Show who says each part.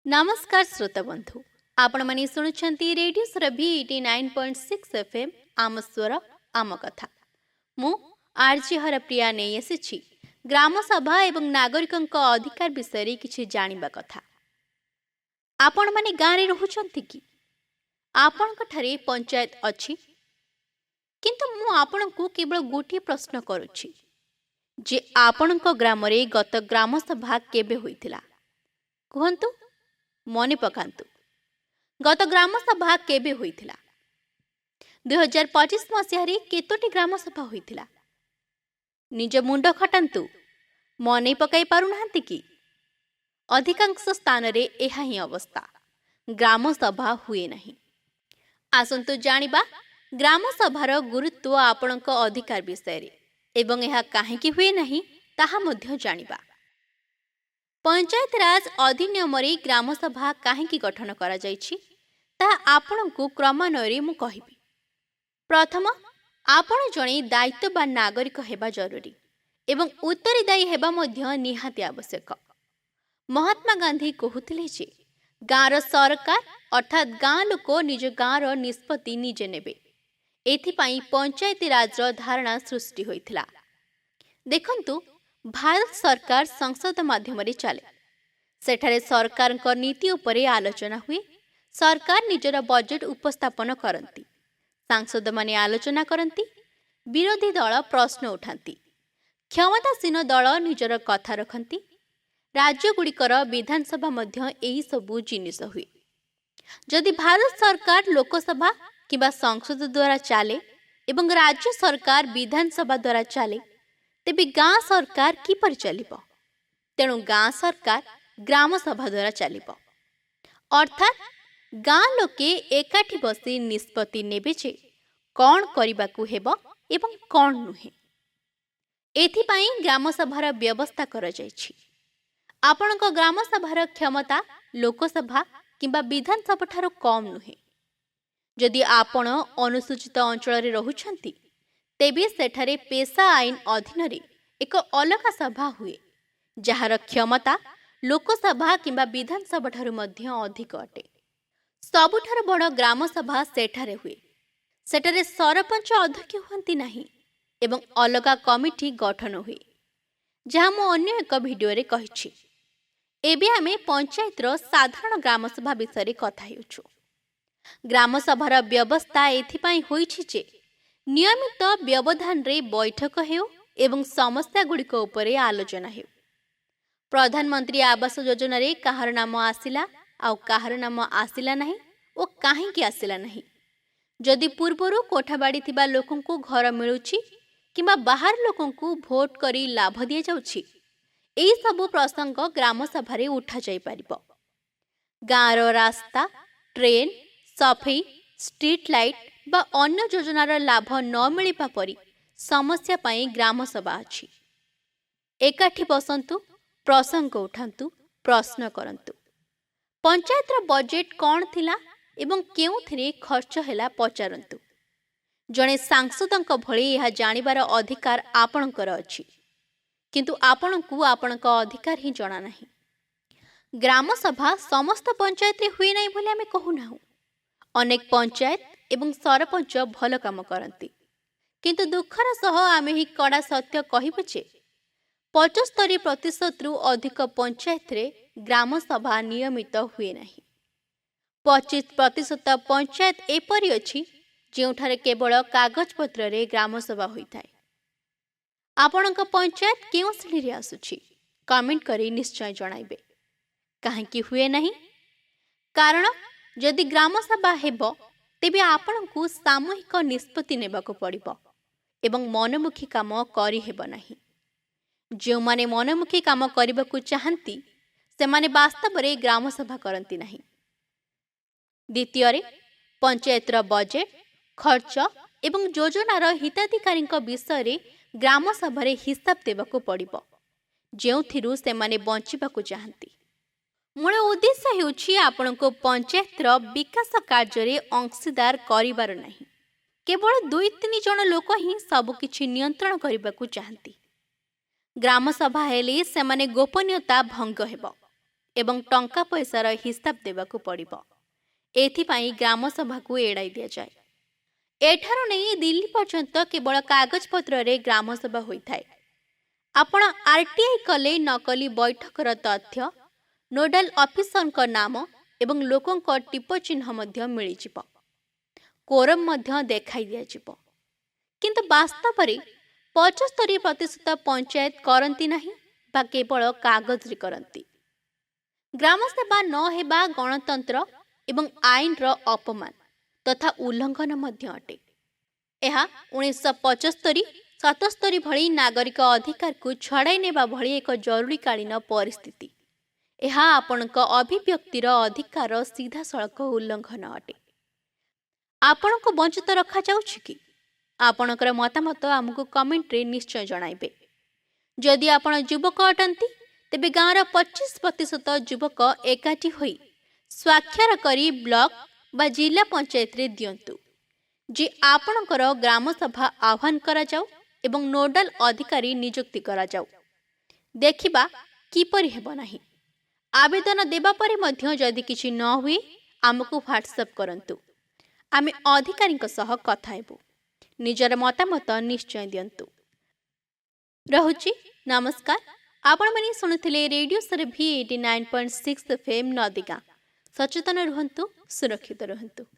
Speaker 1: नमस्कार श्रोता बंधु आपण माने शुणुछंती रेडियो सुरभि 89.6 एफएम आम स्वर आम कथा मु आरजी हरप्रिया नै आसीछि ग्राम सभा एवं नागरिकंक अधिकार विषय रे किछि जानिबा कथा। आपण माने गाँ रे रहुछंती कि आपणक ठारे पंचायत अछि, किंतु मु आपणकु केवल गोटे प्रश्न करूछि जे आपणक ग्राम रे गत ग्राम सभा केबे होइतिला कहंतु। मने पकांतु गत ग्राम सभा केबे होइतिला? 2025 मसीहारे केतोटी ग्राम सभा होइतिला? निज मुंड खटांतु, मने पकाई पारु नाहंती कि? अधिकांश स्थान रे एहा ही अवस्था, ग्राम सभा हुए नहीं। आसंतु जानिबा ग्राम सभार गुरुत्व आपणक अधिकार विषय रे एवं एहा काहेकि हुए नहीं ताहा मध्य जानिबा। पंचायत राज अधिनियम रे ग्राम सभा काहेकि गठन करा जायछि ताहा आपणकु क्रमान्वये मु कहिबि। प्रथम, आपण जणे दायित्ववान नागरिक हेबा जरूरी एवं उत्तरदायी हेबा मध्य निहाती आवश्यक। महात्मा गांधी कहूतिले जे गाँर सरकार अर्थात गाँ लोक निज गाँर निष्पत्ति निजे नेबे, एथिपाई पंचायती राजर धारणा सृष्टि होइथिला। देखंतु, भारत सरकार संसद माध्यम चले, सेठारे सरकार नीति उपरे आलोचना हुए, सरकार निजर बजेट उपस्थापन करती, सांसद माने आलोचना करती, विरोधी दल प्रश्न उठाती, क्षमतासीन दल निजर कथा रखती, राज्यगुड़िकर विधानसभा मध्य एही सबु जिनिस हुए। जदि भारत सरकार लोकसभा किबा संसद द्वारा चले एवं राज्य सरकार विधानसभा द्वारा चले, तेबे गाँ सरकार किपर चलिब? तेणु गाँ सरकार ग्राम सभा द्वारा चलिब, अर्थात गाँ लोके एकाठी बसी निष्पत्ति नेबे जे कौन करिबाकु हेबो एवं कौन नुहे। एथिपाई ग्राम सभार व्यवस्था कर जायछि। आपणक ग्राम सभार क्षमता लोकसभा किंबा विधानसभा ठारो कम नुहे। जदि आपण अनुसूचित अंचल रे रहुछंती, तेबे सेठारे पेशा आईन अधीन रे एक अलग सभा हुए, जहार क्षमता लोकसभा किंबा विधानसभा ठारू मध्य अधिक अटे। सबुठार बड़ ग्राम सभा सेठारे हुए। सेठारे सरपंच अध्यक्ष हुअंती नहीं एवं अलगा कमिटी गठन हुए, जहाँ मु अन्य एक भिडियो रे कहिछि। एबे आमे पंचायतर साधारण ग्राम सभा विषय रे कथा हेउछु। ग्राम सभार व्यवस्था एथिपाई होइछि जे नियमित व्यवधान रे बैठक हेउ एवं समस्या गुड़िक उपरे आलोचना हेउ। प्रधानमंत्री आवास योजना रे काहार नाम आसिला आउ काहार नाम आसिला नहीं ओ काहेकि आसिला नहीं, जदि पूर्वरु कोठाबाड़ी थिबा लोकंकु घर मिलुछि किंबा बाहर लोकंकु भोट करी लाभ दिया जाउछि, एही सबु प्रसंग ग्राम सभा रे उठा जाई परिबो। गाँर रास्ता, ट्रेन, सफेई, स्ट्रीट लाइट बा अन्य योजनार लाभ न मिलिबा परी समस्या पाई ग्राम सभा अछि। एकाठी बसंतु, प्रसंग उठांतु, प्रश्न करंतु। पंचायतर बजेट कौन थिला एवं केउथिरे खर्च हैला पचारंतु। जणे सांसदंक भଳି यह जानिबार अधिकार आपणकर अछि, किंतु आपणकु आपणक अधिकार ही जणा नाही। ग्राम सभा समस्त पंचायत रे हुए नाही बोले आमे कहू नाहु। अनेक पंचायत एवं सरपंच भल काम करंती, किंतु दुखर सह आमे ही कड़ा सत्य कहिबु जे 75% रु अधिक पंचायत रे ग्राम सभा नियमित हुए नहीं। 25% पंचायत एपरि अछि जेउठारे केवल कागज पत्र रे ग्राम सभा होइथाय। आपणक पंचायत केउ श्रेणी रे आसुछि? कमेंट करी निश्चय जणाइबे। काहेकि हुए नहीं? कारण जदि ग्राम सभा हेबो, तेबे आपणकु सामूहिक निष्पत्ति नेबाको पड़िबो एवं मनमुखी काम करि हेबो नाही। जो माने मनमुखी काम करिबाकु चाहंती, से माने वास्तव रे ग्राम सभा करंती नहीं। द्वितीय रे पंचायतर बजेट, खर्च एवं योजनार हिताधिकारी विषय रे ग्राम सभा रे हिसाब देबाको पड़िबो, जेउथिरु से माने बंचिबाकु चाहंती। मूल उद्देश्य हेउछि आपणको पंचायतर विकास कार्य रे अंशीदार करिबार नहीं। केवल 2-3 जन लोक ही सबकिछि नियंत्रण करिबाकु चाहंती। ग्राम सभा हेले से माने गोपनीयता भंग हेबो ଏବଂ ଟଙ୍କା ପଇସାର ହିସାବ ଦେବାକୁ ପଡ଼ିବ। ଏଥିପାଇଁ ଗ୍ରାମସଭାକୁ ଏଡ଼ାଇ ଦିଆଯାଏ। ଏଠାରୁ ନେଇ ଦିଲ୍ଲୀ ପର୍ଯ୍ୟନ୍ତ କେବଳ କାଗଜପତ୍ରରେ ଗ୍ରାମସଭା ହୋଇଥାଏ। ଆପଣ RTI କଲେ ନକଲି ବୈଠକର ତଥ୍ୟ, ନୋଡାଲ ଅଫିସରଙ୍କ ନାମ ଏବଂ ଲୋକଙ୍କ ଟିପ ଚିହ୍ନ ମଧ୍ୟ ମିଳିଯିବ। କୋରମ ମଧ୍ୟ ଦେଖାଇ ଦିଆଯିବ। କିନ୍ତୁ ବାସ୍ତବରେ 75% ପଞ୍ଚାୟତ କରନ୍ତି ନାହିଁ ବା କେବଳ କାଗଜରେ କରନ୍ତି। ଗ୍ରାମସେବା ନ ହେବା ଗଣତନ୍ତ୍ର ଏବଂ ଆଇନର ଅପମାନ ତଥା ଉଲ୍ଲଂଘନ ମଧ୍ୟ ଅଟେ। ଏହା 1975-77 ଭଳି ନାଗରିକ ଅଧିକାରକୁ ଛଡ଼ାଇ ନେବା ଭଳି ଏକ ଜରୁରୀକାଳୀନ ପରିସ୍ଥିତି। ଏହା ଆପଣଙ୍କ ଅଭିବ୍ୟକ୍ତିର ଅଧିକାର ସିଧାସଳଖ ଉଲ୍ଲଂଘନ ଅଟେ। ଆପଣଙ୍କୁ ବଞ୍ଚିତ ରଖାଯାଉଛି କି? ଆପଣଙ୍କର ମତାମତ ଆମକୁ କମେଣ୍ଟରେ ନିଶ୍ଚୟ ଜଣାଇବେ। ଯଦି ଆପଣ ଯୁବକ ଅଟନ୍ତି, ତେବେ ଗାଁର 25% ଯୁବକ ଏକାଠି ହୋଇ ସ୍ୱାକ୍ଷର କରି ବ୍ଲକ ବା ଜିଲ୍ଲା ପଞ୍ଚାୟତରେ ଦିଅନ୍ତୁ ଯେ ଆପଣଙ୍କର ଗ୍ରାମସଭା ଆହ୍ୱାନ କରାଯାଉ ଏବଂ ନୋଡାଲ ଅଧିକାରୀ ନିଯୁକ୍ତି କରାଯାଉ। ଦେଖିବା କିପରି ହେବ ନାହିଁ। ଆବେଦନ ଦେବା ପରେ ମଧ୍ୟ ଯଦି କିଛି ନ ହୁଏ, ଆମକୁ ହ୍ୱାଟ୍ସଆପ୍ କରନ୍ତୁ। ଆମେ ଅଧିକାରୀଙ୍କ ସହ କଥା ହେବୁ। ନିଜର ମତାମତ ନିଶ୍ଚୟ ଦିଅନ୍ତୁ। ରହୁଛି, ନମସ୍କାର। ଆପଣମାନେ ଶୁଣୁଥିଲେ ରେଡିଓ ସୁରଭି 89.6 FM ନଦିଗାଁ। ସଚେତନ ରୁହନ୍ତୁ, ସୁରକ୍ଷିତ ରୁହନ୍ତୁ।